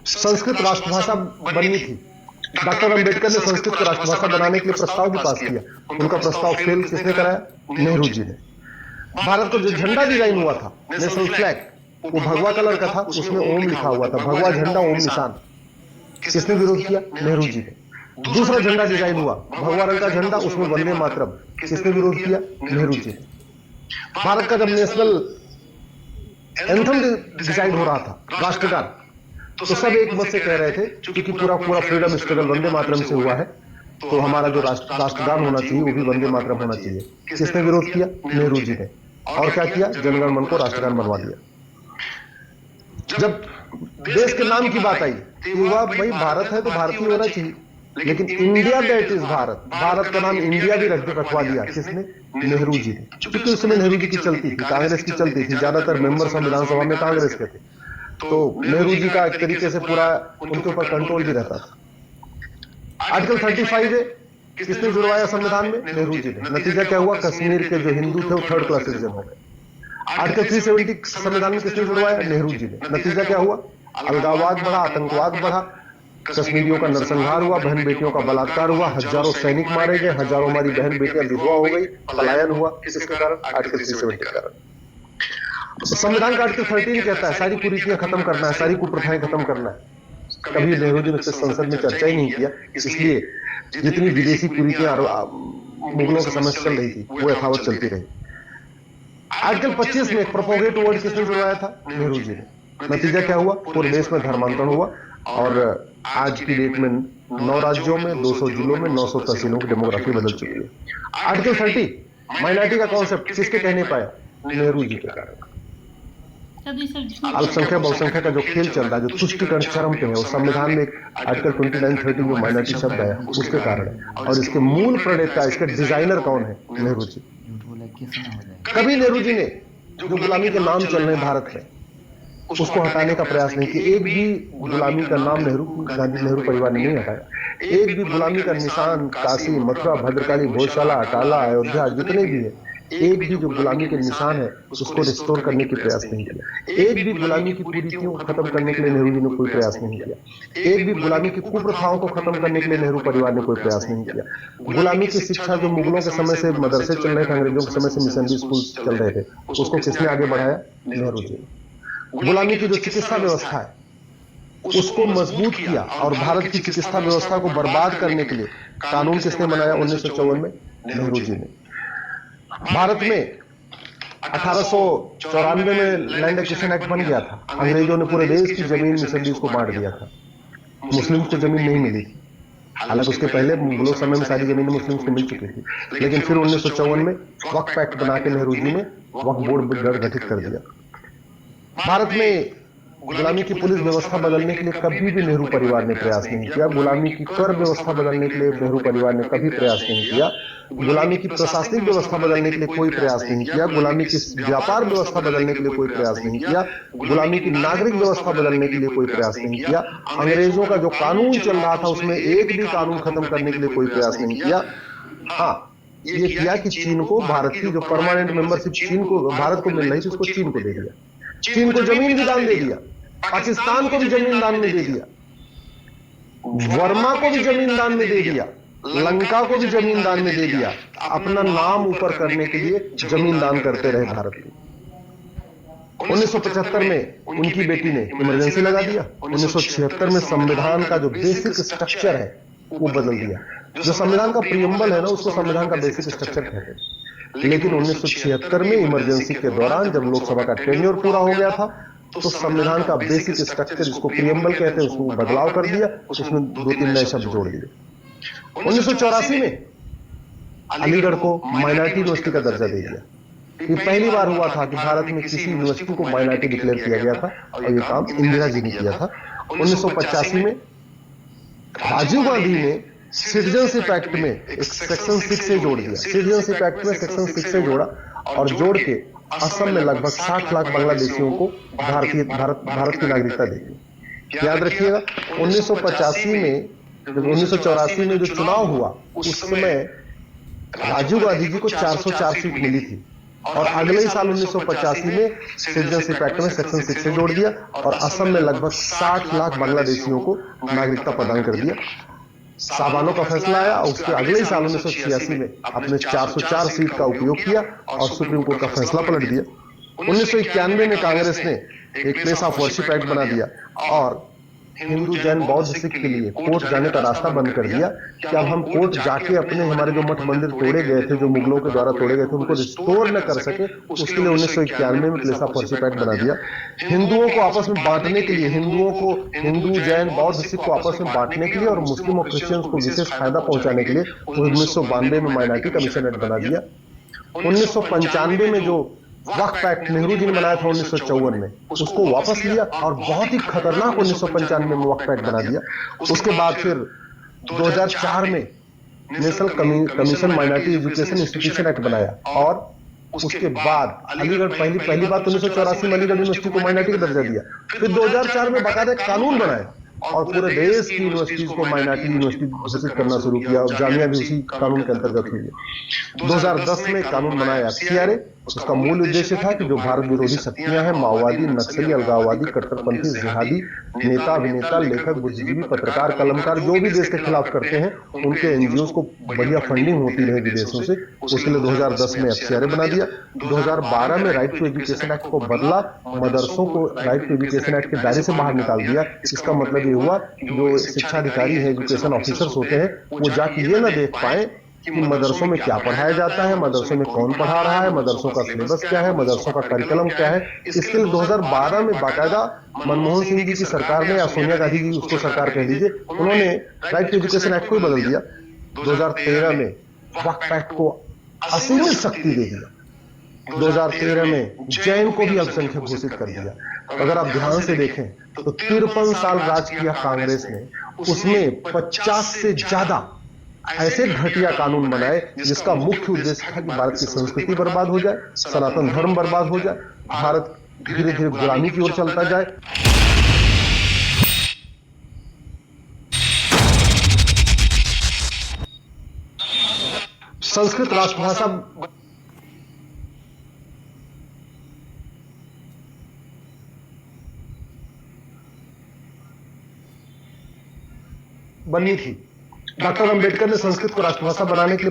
संस्कृत राष्ट्रभाषा बननी थी। डॉक्टर अंबेडकर ने संस्कृत को राष्ट्रभाषा बनाने के लिए प्रस्ताव भी पास किया। उनका प्रस्ताव फेल किसने कराया? नेहरू जी ने। भारत को जो झंडा डिजाइन हुआ था, नेशनल फ्लैग, वो भगवा कलर का था, उसमें ओम लिखा हुआ था, भगवा झंडा ओम निशान। किसने विरोध किया? नेहरू जी ने। दूसरा झंडा डिजाइन हुआ, भगवा रंग का झंडा, उसमें वंदे मातरम। किसने विरोध किया? नेहरू जी ने। भारत का जब नेशनल एंथम डिसाइड हो रहा था, राष्ट्रगान, तो सब एक मत से कह रहे थे क्योंकि पूरा फ्रीडम स्ट्रगल वंदे मातरम से हुआ है, तो हमारा जो राष्ट्रगान होना चाहिए वो भी वंदे मातरम होना चाहिए। किसने विरोध किया? नेहरू जी ने। और क्या किया? जनगण मन को राष्ट्रगान बनवा दिया। जब देश के नाम की बात आई, हुआ भाई भारत है तो भारतीय होना चाहिए, लेकिन India that is Bharat, Bharat का नाम इंडिया भी रखवा दिया। किसने? नेहरू जी ने। क्योंकि उस समय नेहरू जी की चलती थी, कांग्रेस की चलती थी, ज्यादातर मेंबर संविधान सभा में कांग्रेस के थे, तो नेहरू जी का एक तरीके से पूरा उनके ऊपर कंट्रोल भी रहता था। आर्टिकल 35 है, किसने जुड़वाया संविधान में? नेहरू जी ने। नतीजा क्या हुआ? कश्मीर के जो हिंदू थे वो थर्ड क्लास सिटीजन हो गए। आर्टिकल 370 संविधान में किसने जुड़वाया? नेहरू जी ने। नतीजा क्या हुआ? अलगाववाद बढ़ा, आतंकवाद बढ़ा, कश्मीरियों का नरसंहार हुआ, बहन बेटियों का बलात्कार हुआ, हजारों सैनिक मारे गए, हजारों हमारी बहन बेटियां विधवा हो गई, पलायन हुआ। किसके कारण? आर्टिकल 370 के कारण। संविधान का आर्टिकल 13 कहता है सारी कुरीतियां खत्म करना है, सारी कुप्रथाएं खत्म करना है। कभी नेहरू जी ने संसद में चर्चा ही नहीं किया, इसलिए जितनी विदेशी कुरीतियां मुगलों के समय से चल रही थी वो यथावत चलती रही। आर्टिकल 25 में प्रोपोगेट वर्ड किसने जुड़वाया था? नेहरू जी ने। नतीजा क्या हुआ? पूरे देश में धर्मांतरण हुआ और आज की डेट में 9 राज्यों में, 200 जिलों में, 900 तहसीलों की डेमोग्राफी बदल चुकी है। आर्टिकल 30 माइनॉरिटी का कॉन्सेप्ट किसके कहने पाया? नेहरू जी के कारण। अल्पसंख्यक बहुसंख्यक का जो खेल चल रहा है, जो तुष्टिकरण चरम पे है, वो संविधान में आर्टिकल 29-30 जो माइनॉरिटी शब्द आया उसके कारण है। और इसके मूल प्रणेता, इसके डिजाइनर कौन है? नेहरू जी। कभी नेहरू जी ने जो गुलामी के नाम चल रहे भारत में उसको हटाने का प्रयास नहीं किया। एक भी गुलामी का नाम नेहरू परिवार ने नहीं हटाया। एक भी गुलामी का निशान काशी, मथुरा, भद्रकाली, भोजशाला, अटाला, अयोध्या, जितने भी है, एक भी जो गुलामी के निशान है उसको रिस्टोर करने की प्रयास नहीं किया। एक भी गुलामी की कुरीतियों को खत्म करने के लिए नेहरू जी ने कोई प्रयास नहीं किया। एक भी गुलामी की कुप्रथाओं को खत्म करने के लिए नेहरू परिवार ने कोई प्रयास नहीं किया। गुलामी की शिक्षा जो मुगलों के समय से मदरसे चल रहे थे, अंग्रेजों के समय से मिशनरी स्कूल चल रहे थे, उसको किसने आगे बढ़ाया? नेहरू जी ने। गुलामी की जो चिकित्सा व्यवस्था है उसको मजबूत किया और भारत की चिकित्सा व्यवस्था को बर्बाद करने के लिए कानून किसने बनाया 1954 में? नेहरू जी ने। भारत में 1894 में लैंड एक्विजिशन एक्ट बन गया था। अंग्रेजों ने पूरे देश की जमीन मिशनरीज को बांट दिया था। मुस्लिम्स को जमीन नहीं मिली थी, हालांकि उसके पहले मुगलों समय में सारी जमीनें मुस्लिम्स को मिल चुकी थी, लेकिन फिर 1954 में वक्फ एक्ट बना के नेहरू जी ने वक्फ बोर्ड गठित कर दिया। भारत में गुलामी की पुलिस व्यवस्था बदलने के लिए कभी भी नेहरू परिवार ने प्रयास नहीं किया। गुलामी की कर व्यवस्था बदलने के लिए नेहरू परिवार ने कभी प्रयास नहीं किया। गुलामी की प्रशासनिक व्यवस्था बदलने के लिए कोई प्रयास नहीं किया। गुलामी की व्यापार व्यवस्था बदलने के लिए कोई प्रयास नहीं किया। गुलामी की नागरिक व्यवस्था बदलने के लिए कोई प्रयास नहीं किया। अंग्रेजों का जो कानून चल रहा था उसमें एक भी कानून खत्म करने के लिए कोई प्रयास नहीं किया। हाँ, ये किया कि चीन को, भारत की जो परमानेंट मेंबरशिप चीन को, भारत को मिल रही थी, उसको चीन को दे दिया। चीन को जमीन भी दान दे दिया, पाकिस्तान को भी जमीन दान में दे दिया, वर्मा को भी जमीन दान में दे दिया, लंका को भी जमीन दान में दे दिया। अपना नाम ऊपर करने के लिए जमीन दान करते रहे भारत में। 1975 में उनकी बेटी ने इमरजेंसी लगा दिया। 1976 में संविधान का जो बेसिक स्ट्रक्चर है वो बदल दिया। जो संविधान का प्रियम्बल है ना, उसको संविधान का बेसिक स्ट्रक्चर कहते हैं। लेकिन 1976 में इमरजेंसी के दौरान जब लोकसभा का टेन्योर पूरा हो गया था तो संविधान का बेसिक स्ट्रक्चर, जिसको प्रियम्बल कहते हैं, उसको बदलाव कर दिया, उसमें 2-3 नए शब्द जोड़ दिए। 1984 में अलीगढ़ को माइनॉरिटी यूनिवर्सिटी का दर्जा दे दिया। ये पहली बार हुआ था कि भारत में किसी यूनिवर्सिटी को माइनॉरिटी डिक्लेयर किया गया था और ये काम इंदिरा जी ने किया था। 1985 में राजीव गांधी ने सिटीजनशिप एक्ट में एक सेक्शन 6 से जोड़ दिया। सिटीजनशिप एक्ट में सेक्शन 6 से जोड़ा और जोड़ के असम में लगभग 60 लाख बांग्लादेशियों को भारत की नागरिकता दे दी। याद रखिएगा, 1985 में, 1984 में जो चुनाव हुआ उस समय राजीव गांधी जी को 404 सीट मिली थी और अगले ही साल 1985 में सिटीजनशिप एक्ट में सेक्शन 6 से जोड़ दिया और असम में लगभग 60 लाख बांग्लादेशियों को नागरिकता प्रदान कर दिया। साबानो का फैसला आया और उसके अगले ही साल 1986 में अपने 404 सीट का उपयोग किया और सुप्रीम कोर्ट का फैसला पलट दिया। 1991 में कांग्रेस ने एक प्लेस ऑफ वर्शिप एक्ट बना दिया और हिंदू जैन बौद्ध सिख के लिए कोर्ट जाने का रास्ता बंद कर दिया कि अब हम कोर्ट जाके अपने हमारे जो मठ मंदिर तोड़े गए थे, जो मुगलों के द्वारा तोड़े गए थे, उनको रिस्टोर न कर सके, उसके लिए 1991 में प्लेस ऑफ वर्शिप एक्ट बना दिया। हिंदुओं को आपस में बांटने के लिए, हिंदुओं को हिंदू जैन बौद्ध सिख को आपस में बांटने के लिए और मुस्लिम और क्रिश्चियंस को विशेष फायदा पहुंचाने के लिए 1992 में माइनॉरिटी कमीशन एक्ट बना दिया। 1995 में जो वक्फ एक्ट नेहरू जी ने बनाया था 1954 में, उसको वापस लिया और बहुत ही खतरनाक 1995 में वक्फ एक्ट बना दिया। उसके बाद फिर 2004 में national commission minority education institution act बनाया और उसके बाद अलीगढ़ पहली बात 1984 में अलीगढ़ यूनिवर्सिटी को माइनॉरिटी का दर्जा दिया। फिर 2004 में बाकायदा कानून बनाया और पूरे देश की यूनिवर्सिटीज को माइनॉरिटी यूनिवर्सिटी घोषित करना शुरू किया और जामिया भी उसी कानून के अंतर्गत हुई है। 2010 में कानून बनाया FCRA। उसका मूल उद्देश्य था कि जो भारत विरोधी शक्तियां हैं, माओवादी, नक्सली, अलगाववादी, कट्टरपंथी, जिहादी नेता, अभिनेता, लेखक, बुद्धिजीवी, पत्रकार, कलमकार जो भी देश के खिलाफ करते हैं, उनके एनजीओ को बढ़िया फंडिंग होती रहे विदेशों से, उसके लिए 2010 में FCRA बना दिया। 2012 में राइट टू एजुकेशन एक्ट को बदला, मदरसों को राइट टू एजुकेशन एक्ट के दायरे से बाहर निकाल दिया। इसका मतलब ये हुआ जो शिक्षा अधिकारी है, एजुकेशन ऑफिसर्स होते हैं, वो जाके ये ना देख पाए कि मदरसों में क्या पढ़ाया जाता है, मदरसों में कौन पढ़ा रहा है, मदरसों का सिलेबस क्या है, मदरसों का करिकुलम क्या है। इसके लिए 2012 में बाकायदा मनमोहन सिंह जी की सरकार ने, या सोनिया गांधी जी उसको सरकार कह लीजिए, उन्होंने राइट टू एजुकेशन एक्ट को ही बदल दिया। 2013 में वक्फ एक्ट को असीमित शक्ति दे दिया। 2013 में जैन को भी अल्पसंख्यक घोषित कर दिया। अगर आप ध्यान से देखें तो 53 साल राज किया कांग्रेस ने, उसमें 50 से ज्यादा ऐसे घटिया कानून बनाए जिसका मुख्य उद्देश्य था कि भारत की संस्कृति बर्बाद हो जाए, सनातन धर्म बर्बाद हो जाए, भारत धीरे धीरे गुलामी की ओर चलता जाए। संस्कृत राष्ट्रभाषा बननी थी। डॉक्टर अंबेडकर ने संस्कृत को राष्ट्रभाषा बनाने के लिए